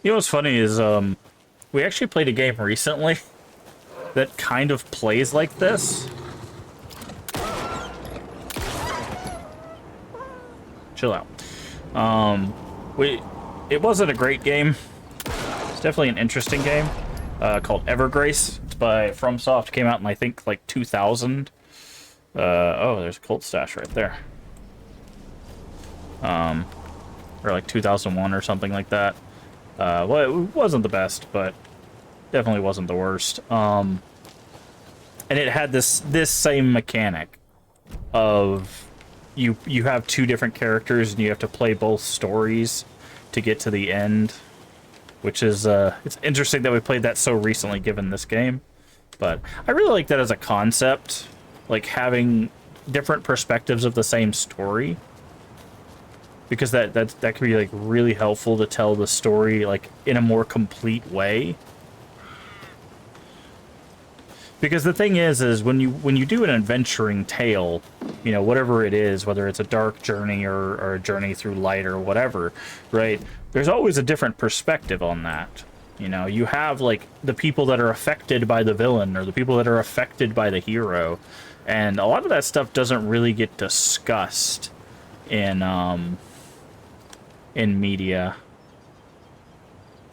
You know what's funny is we actually played a game recently that kind of plays like this. Chill out. We it wasn't a great game. It's definitely an interesting game. Called Evergrace. It's by FromSoft. Came out in I think like 2000. Oh, there's a cult stash right there. Or like 2001 or something like that. Well, it wasn't the best, but definitely wasn't the worst. And it had this same mechanic of you have two different characters and you have to play both stories to get to the end, which is it's interesting that we played that so recently given this game. But I really like that as a concept, like having different perspectives of the same story, because that can be like really helpful to tell the story like in a more complete way. Because the thing is when you do an adventuring tale, you know, whatever it is, whether it's a dark journey or a journey through light or whatever, right? There's always a different perspective on that. You know, you have like the people that are affected by the villain or the people that are affected by the hero, and a lot of that stuff doesn't really get discussed in media.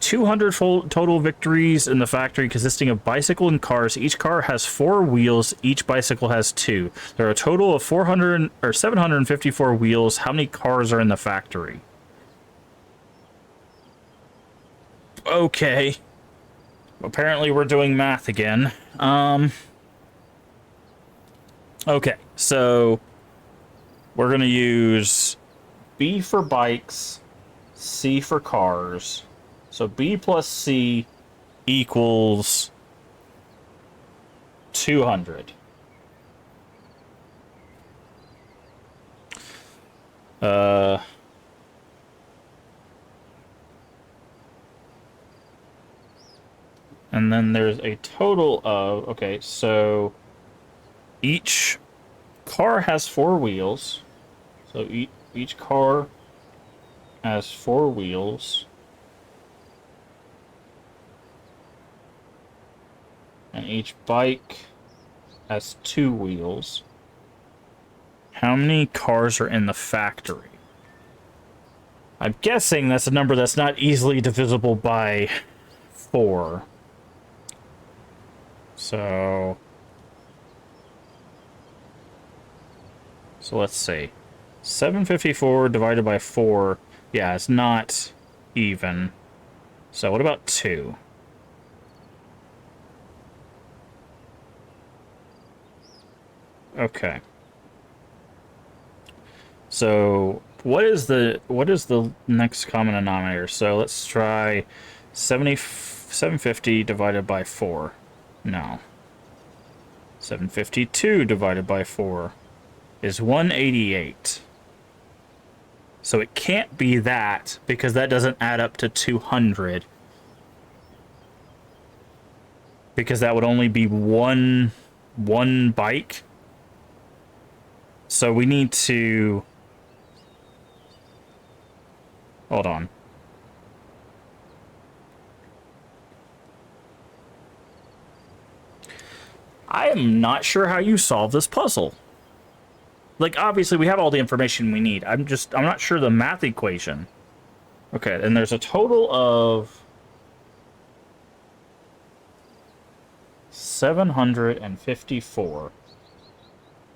200 total victories in the factory consisting of bicycle and cars. Each car has 4 wheels. Each bicycle has 2. There are a total of 400 or 754 wheels. How many cars are in the factory? Okay. Apparently we're doing math again. Okay, so we're going to use B for bikes, C for cars. So B plus C equals 200. And then there's a total of, okay, so each car has 4 wheels. So each car has 4 wheels. And each bike has 2 wheels. How many cars are in the factory? I'm guessing that's a number that's not easily divisible by 4. So let's see. 754 divided by 4. Yeah, it's not even. So what about 2? Okay. So what is the next common denominator? So let's try 750 divided by 4. No. 752 divided by 4 is 188. So it can't be that, because that doesn't add up to 200. Because that would only be one bike. So we need to... Hold on. I am not sure how you solve this puzzle. Like, obviously, we have all the information we need. I'm not sure the math equation. Okay, and there's a total of 754.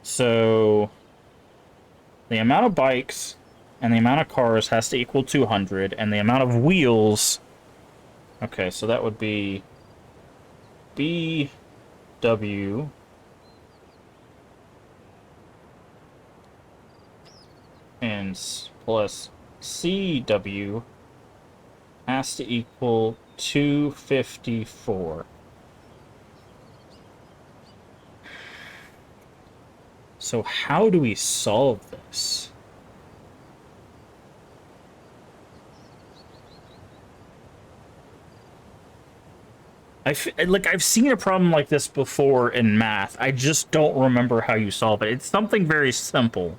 So the amount of bikes and the amount of cars has to equal 200, and the amount of wheels... Okay, so that would be BW and plus CW has to equal 254. So how do we solve this? I've seen a problem like this before in math. I just don't remember how you solve it. It's something very simple.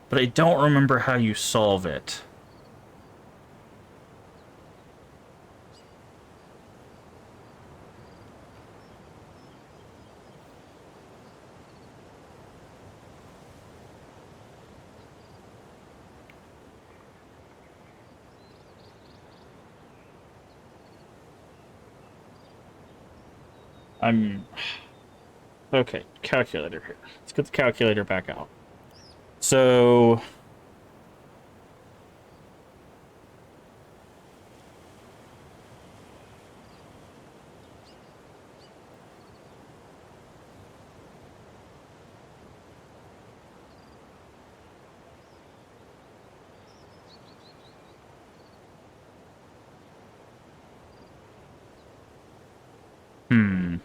but I don't remember how you solve it. Okay, calculator here. Let's get the calculator back out. So... Hmm.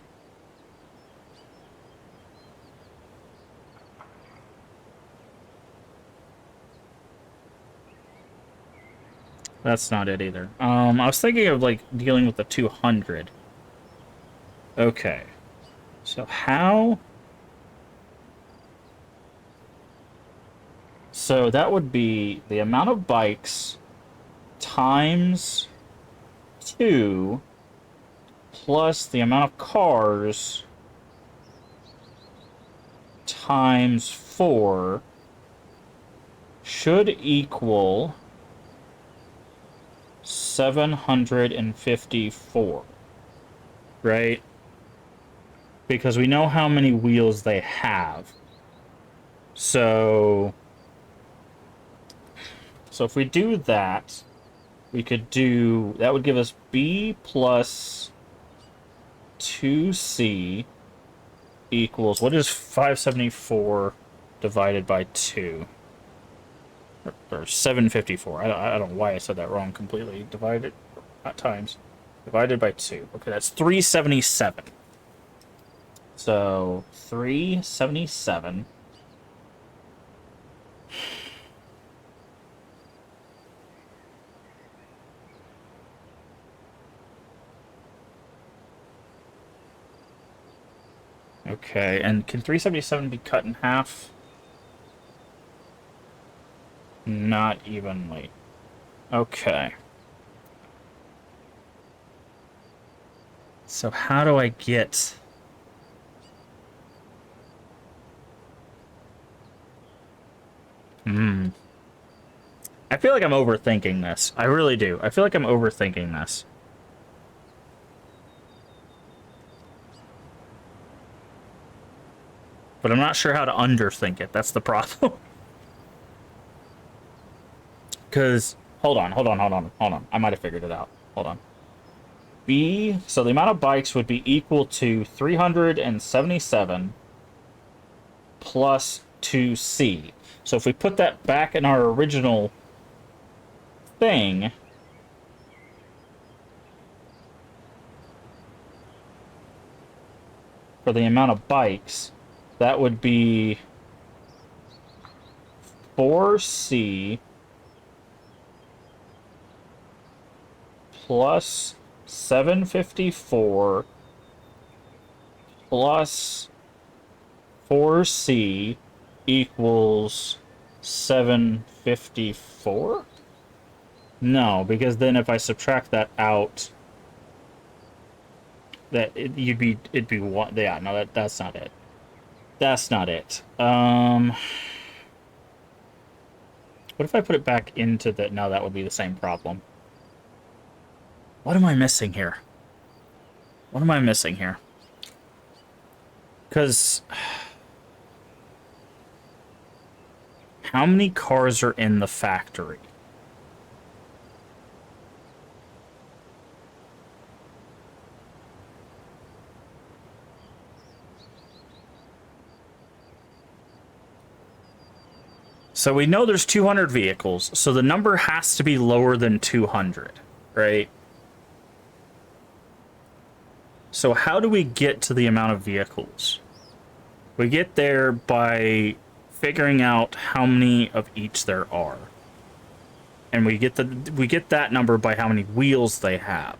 That's not it either. I was thinking of, like, dealing with the 200. Okay. So how... So that would be the amount of bikes times 2 plus the amount of cars times 4 should equal 754, right? Because we know how many wheels they have. So if we do that, we could do... That would give us B plus 2C equals... What is 574 divided by 2? Or 754. I don't know why I said that wrong completely. Divided... Not times. Divided by 2. Okay, that's 377. So, 377... Okay, and can 377 be cut in half? Not evenly. Okay. So how do I get... I feel like I'm overthinking this. I really do. I feel like I'm overthinking this. But I'm not sure how to underthink it. That's the problem. Because... Hold on. I might have figured it out. Hold on. B... So the amount of bikes would be equal to 377 plus 2C. So if we put that back in our original thing... For the amount of bikes, that would be 4C plus 754 plus 4C equals 754? No, because then if I subtract that out, it'd be one. Yeah, no, that's not it. That's not it. What if I put it back into the... No, that would be the same problem. What am I missing here? What am I missing here? Because... How many cars are in the factory? So we know there's 200 vehicles, so the number has to be lower than 200, right? So how do we get to the amount of vehicles? We get there by figuring out how many of each there are. And we get that number by how many wheels they have.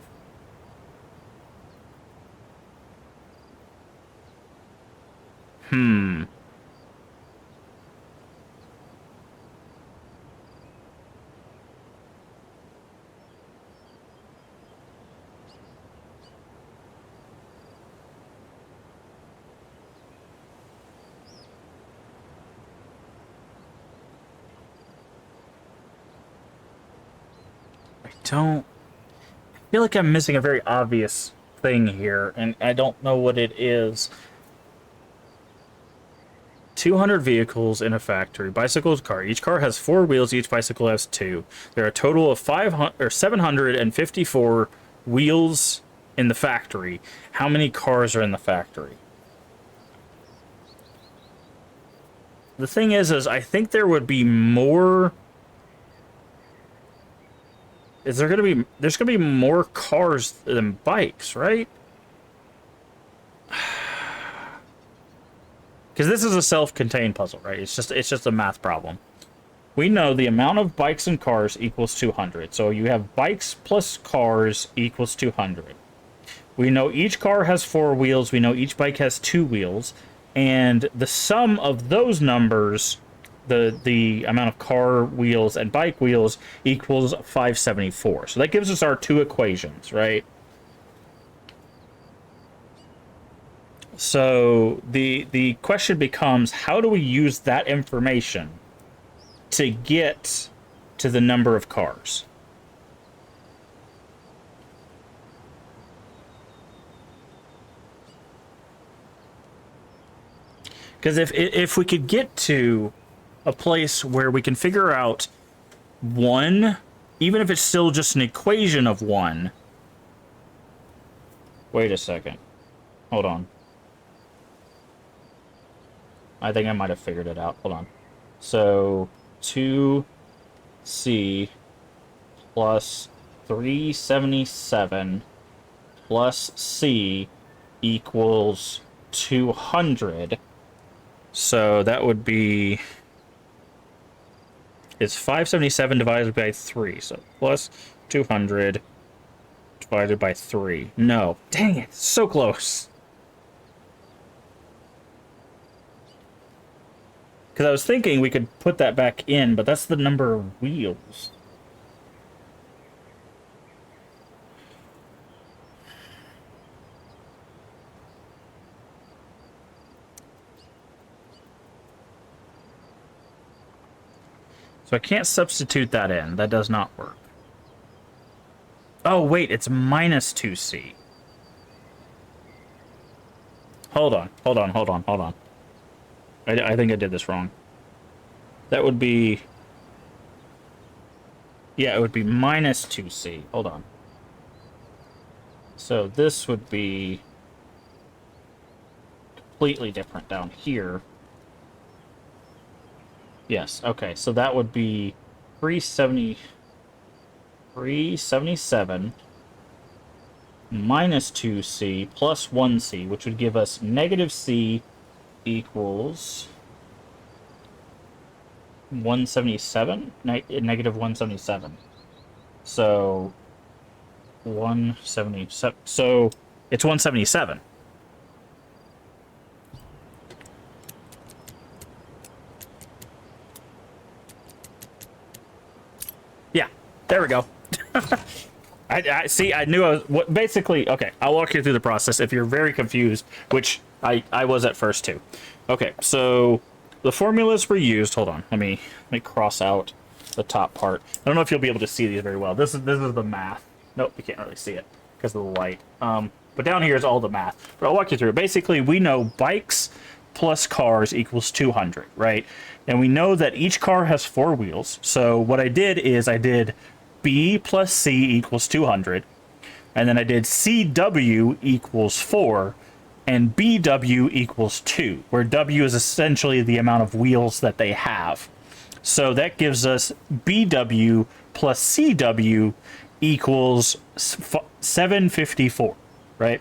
don't... I feel like I'm missing a very obvious thing here, and I don't know what it is. 200 vehicles in a factory. Bicycles, car. Each car has 4 wheels. Each bicycle has 2. There are a total of 500 or 754 wheels in the factory. How many cars are in the factory? The thing is I think there would be more. There's gonna be more cars than bikes, right? Because this is a self-contained puzzle, right? It's just a math problem. We know the amount of bikes and cars equals 200. So you have bikes plus cars equals 200. We know each car has 4 wheels. We know each bike has 2 wheels. And the sum of those numbers, the amount of car wheels and bike wheels, equals 574. So that gives us our 2 equations, right? So the question becomes, how do we use that information to get to the number of cars? Because if we could get to a place where we can figure out 1, even if it's still just an equation of 1. Wait a second. Hold on. I think I might have figured it out. Hold on. So 2c plus 377 plus c equals 200. So that would be... It's 577 divided by 3. So plus 200 divided by 3. No. Dang it. So close. Because I was thinking we could put that back in, but that's the number of wheels. So I can't substitute that in. That does not work. Oh, wait, it's minus 2c. Hold on. I think I did this wrong. That would be... Yeah, it would be minus 2c. Hold on. So this would be completely different down here. Yes, okay, so that would be 377 minus 2c plus 1c, which would give us negative c equals 177? Negative 177. So 177. So it's 177. Yeah, there we go. I see. I knew I was basically okay. I'll walk you through the process if you're very confused, which I was at first too. Okay, so the formulas were used. Hold on, let me cross out the top part. I don't know if you'll be able to see these very well. This is the math. Nope, you can't really see it because of the light. But down here is all the math. But I'll walk you through it. Basically, we know bikes plus cars equals 200, right? And we know that each car has 4 wheels. So what I did is I did B plus C equals 200. And then I did CW equals 4. And BW equals 2, where W is essentially the amount of wheels that they have. So that gives us BW plus CW equals 754, right?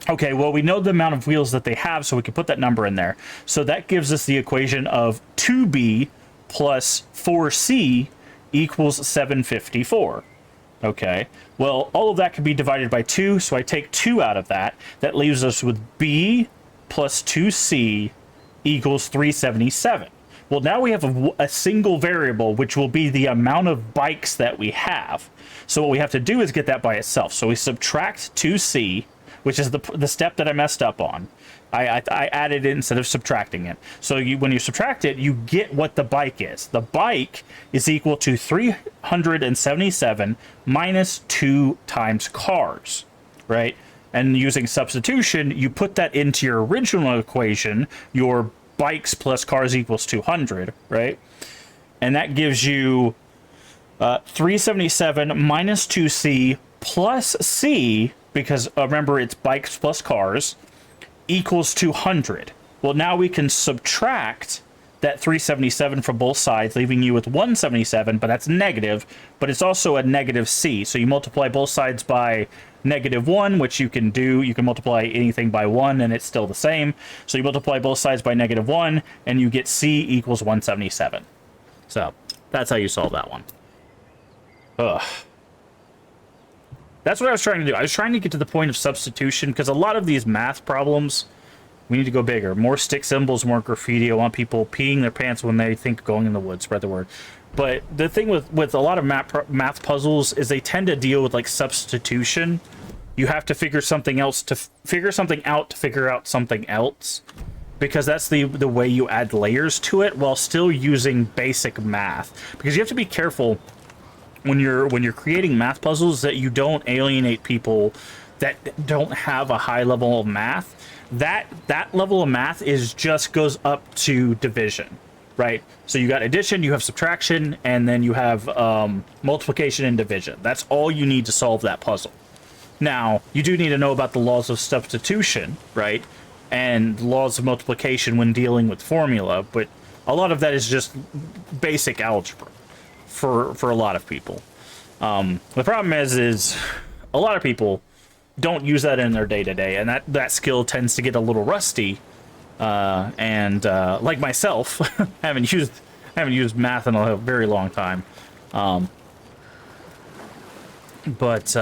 Okay, well, we know the amount of wheels that they have, so we can put that number in there. So that gives us the equation of 2B plus 4C equals 754. Okay, well, all of that can be divided by 2, so I take 2 out of that. That leaves us with B plus 2C equals 377. Well, now we have a single variable, which will be the amount of bikes that we have. So what we have to do is get that by itself. So we subtract 2C, which is the step that I messed up on. I added it instead of subtracting it. So when you subtract it, you get what the bike is. The bike is equal to 377 minus 2 times cars, right? And using substitution, you put that into your original equation, your bikes plus cars equals 200, right? And that gives you 377 minus 2c plus c, because remember it's bikes plus cars, equals 200. Well, now we can subtract that 377 from both sides, leaving you with 177, but that's negative, but it's also a negative c. So you multiply both sides by -1, which you can do. You can multiply anything by 1 and it's still the same. So you multiply both sides by -1 and you get c equals 177. So that's how you solve that one. Ugh. That's what I was trying to do. I was trying to get to the point of substitution, because a lot of these math problems, we need to go bigger. More stick symbols, more graffiti. I want people peeing their pants when they think going in the woods. Spread the word. But the thing with a lot of math puzzles is they tend to deal with like substitution. You have to figure something else to figure something out to figure out something else, because that's the way you add layers to it while still using basic math. Because you have to be careful when you're creating math puzzles that you don't alienate people that don't have a high level of math. That level of math goes up to division, right? So you got addition, you have subtraction, and then you have multiplication and division. That's all you need to solve that puzzle. Now, you do need to know about the laws of substitution, right? And laws of multiplication when dealing with formula, but a lot of that is just basic algebra for a lot of people. The problem is a lot of people don't use that in their day-to-day, and that skill tends to get a little rusty. Like myself, haven't used math in a very long time. But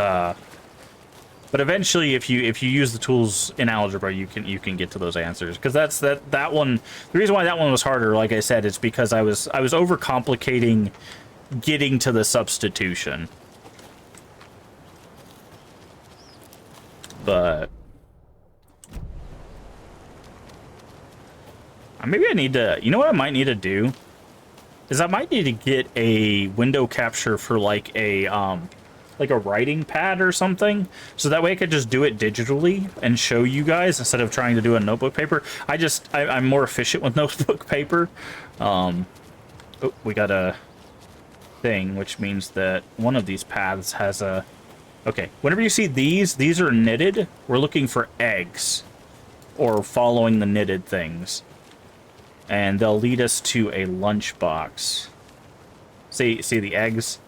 eventually, if you use the tools in algebra, you can get to those answers. Because that one. The reason why that one was harder, like I said, is because I was overcomplicating getting to the substitution. But maybe I need to. You know what I might need to do is I might need to get a window capture for like a writing pad or something, so that way I could just do it digitally and show you guys instead of trying to do a notebook paper. I'm more efficient with notebook paper. Oh, we got a thing, which means that one of these paths has a... Okay, whenever you see these are knitted. We're looking for eggs, or following the knitted things. And they'll lead us to a lunchbox. See the eggs?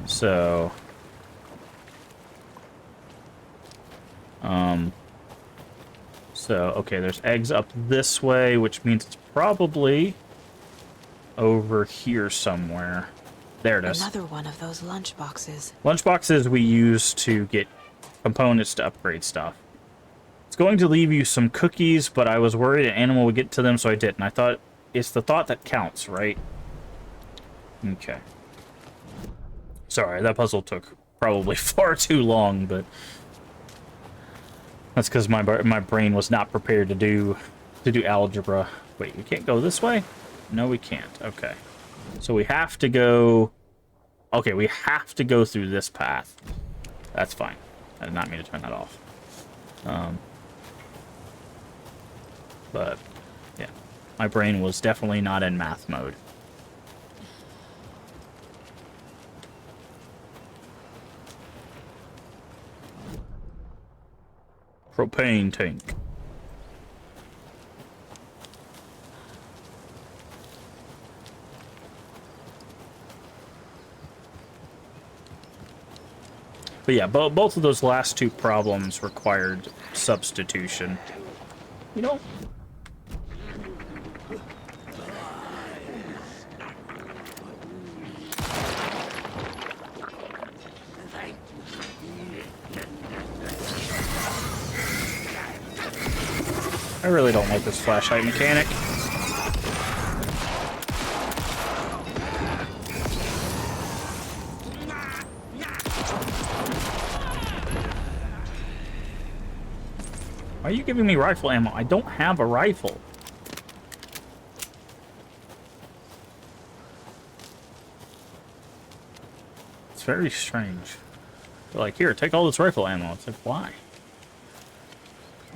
So... okay, there's eggs up this way, which means it's probably over here somewhere. There it is. Another one of those lunch boxes. Lunch boxes we use to get components to upgrade stuff. It's going to leave you some cookies, but I was worried an animal would get to them, so I didn't. I thought it's the thought that counts, right? Okay. Sorry, that puzzle took probably far too long, but that's because my brain was not prepared to do algebra. Wait, we can't go this way? No, we can't. Okay. So we have to go... Okay, we have to go through this path. That's fine. I did not mean to turn that off. But, yeah. My brain was definitely not in math mode. Propane tank. But yeah, both of those last two problems required substitution. You know? I really don't like this flashlight mechanic. you giving me rifle ammo? I don't have a rifle. It's very strange. They're like, here, take all this rifle ammo. It's like, why?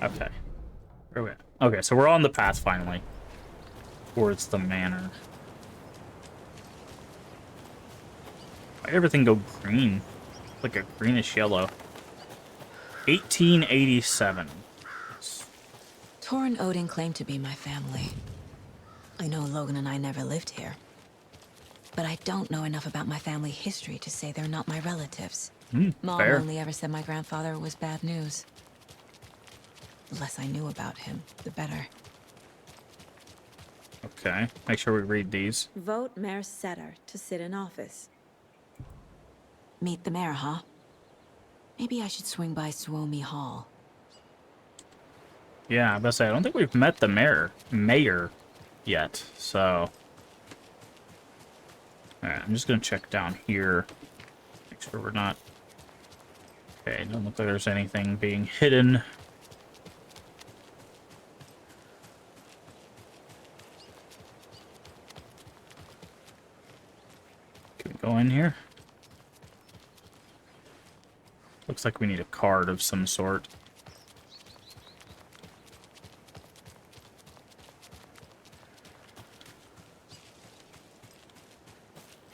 Okay. Where are we at? Okay, so we're on the path finally. Towards the manor. Why did everything go green? Like a greenish yellow. 1887. Tor and Odin claim to be my family. I know Logan and I never lived here. But I don't know enough about my family history to say they're not my relatives. Mom Fair. only ever said my grandfather was bad news. The less I knew about him, the better. Okay, make sure we read these. Vote Mayor Setter to sit in office. Meet the mayor, huh? Maybe I should swing by Suomi Hall. Yeah, I was about to say, I don't think we've met the mayor yet, so... Alright, I'm just gonna check down here. Make sure we're not... Okay, don't look like there's anything being hidden. Can we go in here? Looks like we need a card of some sort.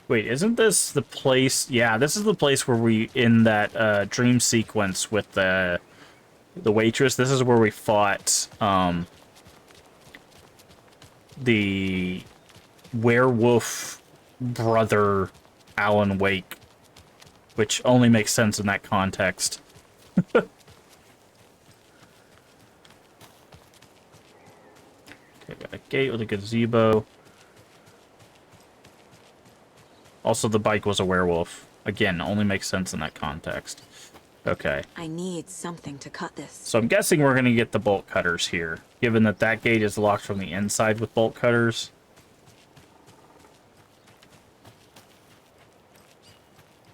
Wait, isn't this the place? Yeah, this is the place where we, in that dream sequence with the waitress, this is where we fought the werewolf brother Alan Wake, which only makes sense in that context. Okay, got a gate with a gazebo. Also, the bike was a werewolf. Again, only makes sense in that context. Okay. I need something to cut this. So I'm guessing we're going to get the bolt cutters here, given that that gate is locked from the inside with bolt cutters.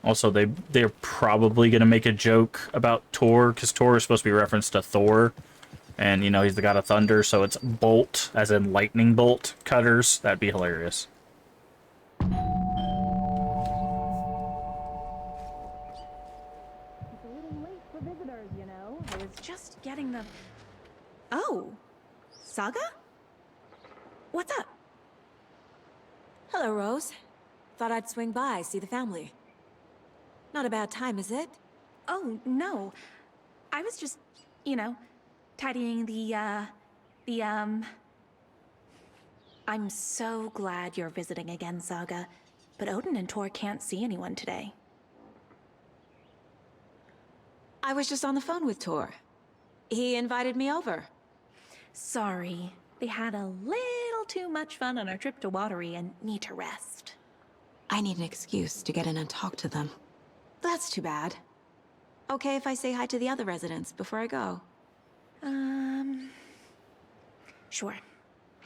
Also, they're probably going to make a joke about Thor, because Thor is supposed to be referenced to Thor. And, you know, he's the god of thunder, so it's bolt, as in lightning bolt cutters. That'd be hilarious. Just getting the... Oh, Saga? What's up? Hello, Rose. Thought I'd swing by, see the family. Not a bad time, is it? Oh, no. I was just, you know, tidying I'm so glad you're visiting again, Saga. But Odin and Tor can't see anyone today. I was just on the phone with Tor. He invited me over. Sorry. They had a little too much fun on our trip to Watery and need to rest. I need an excuse to get in and talk to them. That's too bad. Okay if I say hi to the other residents before I go? Sure.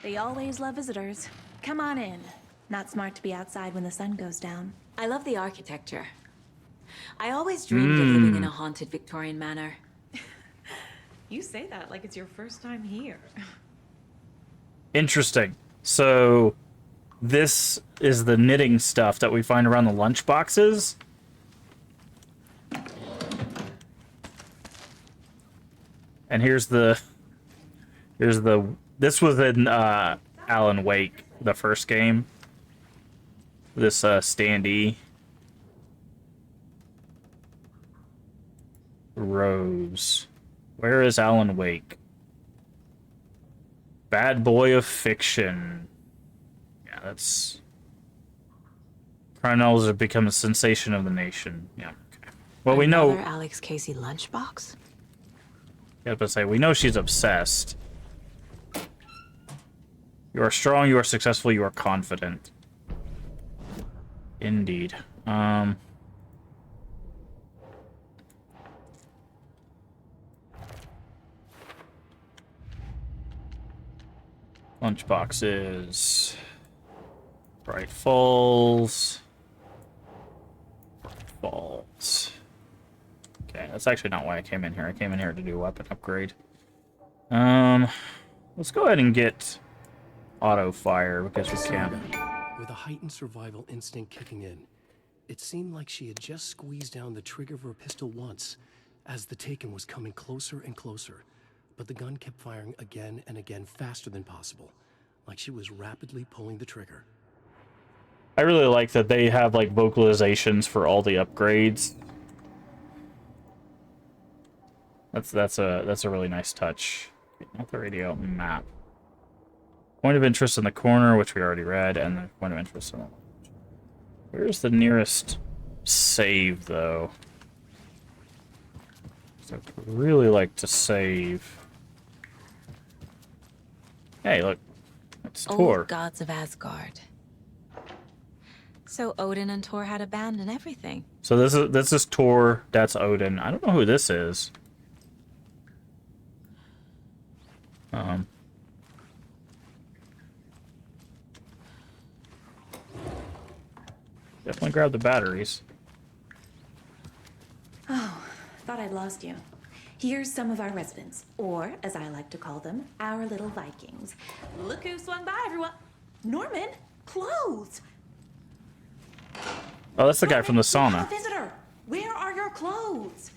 They always love visitors. Come on in. Not smart to be outside when the sun goes down. I love the architecture. I always dreamed of living in a haunted Victorian manor. You say that like it's your first time here. Interesting. So, this is the knitting stuff that we find around the lunch boxes. And this was in Alan Wake, the first game. This standee. Rose. Where is Alan Wake? Bad boy of fiction. Yeah, that's... Crime novels have become a sensation of the nation. Yeah, okay. Well, we know... Another Alex Casey lunchbox? Yeah, but say, we know she's obsessed. You are strong, you are successful, you are confident. Indeed. Lunchboxes. Bright Falls. Bright Falls. Okay, that's actually not why I came in here. I came in here to do a weapon upgrade. Let's go ahead and get auto fire because we can. With a heightened survival instinct kicking in, it seemed like she had just squeezed down the trigger of her pistol once as the Taken was coming closer and closer, but the gun kept firing again and again faster than possible, like she was rapidly pulling the trigger. I really like that they have like vocalizations for all the upgrades. That's a really nice touch. Not the radio map. Point of interest in the corner, which we already read, and the point of interest in the... Where's the nearest save, though? So I'd really like to save. Hey, look. It's Tor. Old gods of Asgard. So Odin and Tor had a band and everything. So this is Tor, that's Odin. I don't know who this is. Definitely grab the batteries. Oh, thought I'd lost you. Here's some of our residents, or as I like to call them, our little Vikings. Look who swung by, everyone. Norman, clothes. Oh, that's the guy from the We have sauna. a visitor. Where are your clothes?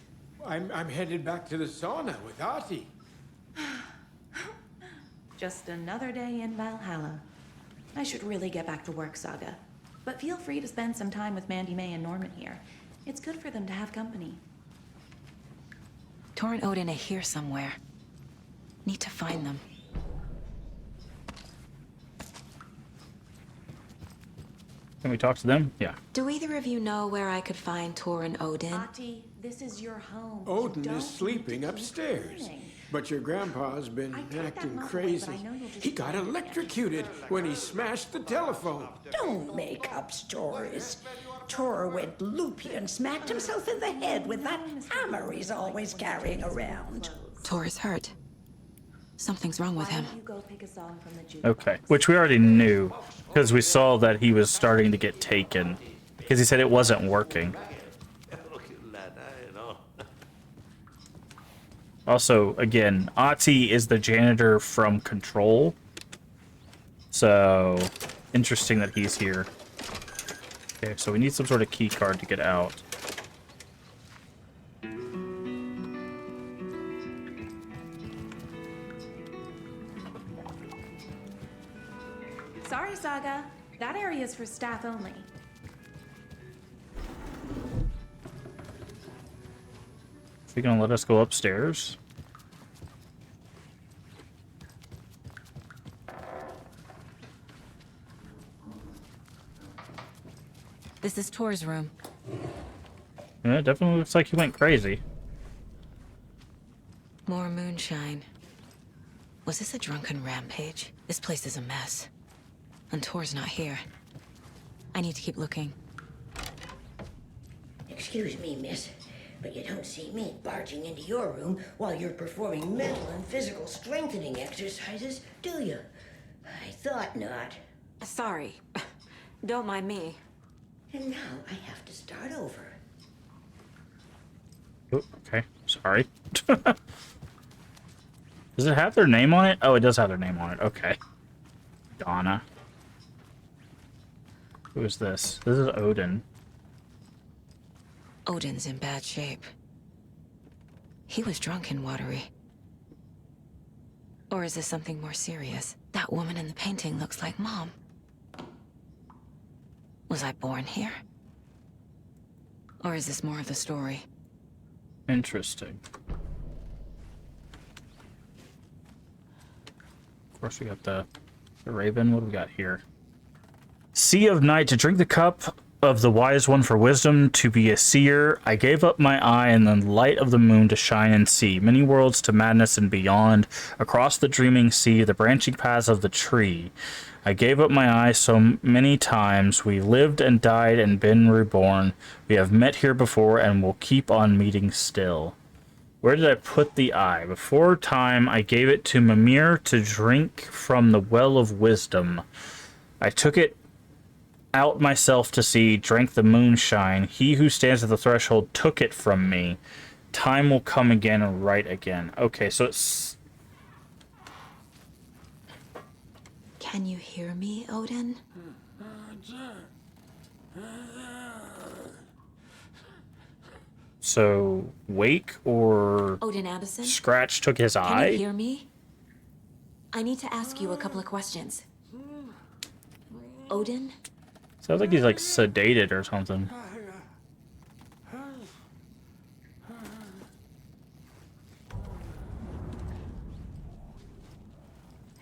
I'm headed back to the sauna with Artie. Just another day in Valhalla. I should really get back to work, Saga. But feel free to spend some time with Mandy May and Norman here. It's good for them to have company. Tor and Odin are here somewhere. Need to find them. Can we talk to them? Yeah. Do either of you know where I could find Tor and Odin? Ati, this is your home. You Odin don't is need to sleeping keep upstairs. learning. But your grandpa's been I take that acting muffler, crazy. but I know you'll just He got forget it. electrocuted when he smashed the telephone. Don't make up stories. Tor went loopy and smacked himself in the head with that hammer he's always carrying around. Tor is hurt. Something's wrong with Why him. don't you go pick a song from the jukebox? Okay. Which we already knew, because we saw that he was starting to get taken. Because he said it wasn't working. Also, again, Ati is the janitor from Control. So, interesting that he's here. Okay, so we need some sort of key card to get out. Sorry, Saga. That area is for staff only. Is he gonna let us go upstairs? This is Tor's room. Yeah, it definitely looks like he went crazy. More moonshine. Was this a drunken rampage? This place is a mess. And Tor's not here. I need to keep looking. Excuse me, miss, but you don't see me barging into your room while you're performing mental and physical strengthening exercises, do you? I thought not. Sorry. Don't mind me. And now I have to start over. Oh, okay, sorry. Does it have their name on it? Oh, it does have their name on it. Okay. Donna. Who is this? This is Odin. Odin's in bad shape. He was drunk and watery. Or is this something more serious? That woman in the painting looks like Mom. Was I born here? Or is this more of the story? Interesting. Of course, we got the Raven. What do we got here? Sea of Night, to drink the cup of the wise one for wisdom, to be a seer. I gave up my eye in the light of the moon to shine and see many worlds to madness and beyond. Across the dreaming sea, the branching paths of the tree. I gave up my eye so many times. We lived and died and been reborn. We have met here before and will keep on meeting still. Where did I put the eye? Before time, I gave it to Mimir to drink from the well of wisdom. I took it out myself to see, drank the moonshine. He who stands at the threshold took it from me. Time will come again and right again. Okay, so it's Can you hear me, Odin? So, Wake or Odin Addison? Scratch took his Can eye? you hear me? I need to ask you a couple of questions. Odin? Sounds like he's like sedated or something.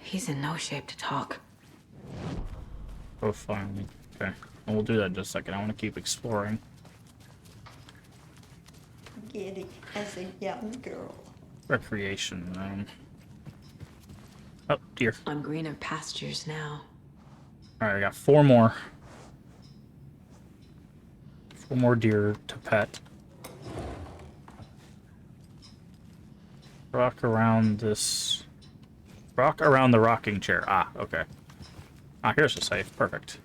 He's in no shape to talk. Oh, finally. Okay. And we'll do that in just a second. I want to keep exploring. Giddy as a young girl. Recreation room. Oh, dear. On greener pastures now. Alright, I got 4 more. 4 more deer to pet. Rock around this... Rock around the rocking chair. Ah, okay. Ah, here's a safe. Perfect.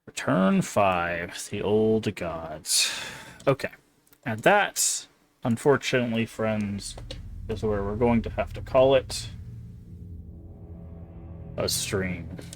Return 5. The old gods. Okay. And that, unfortunately, friends, is where we're going to have to call it a stream.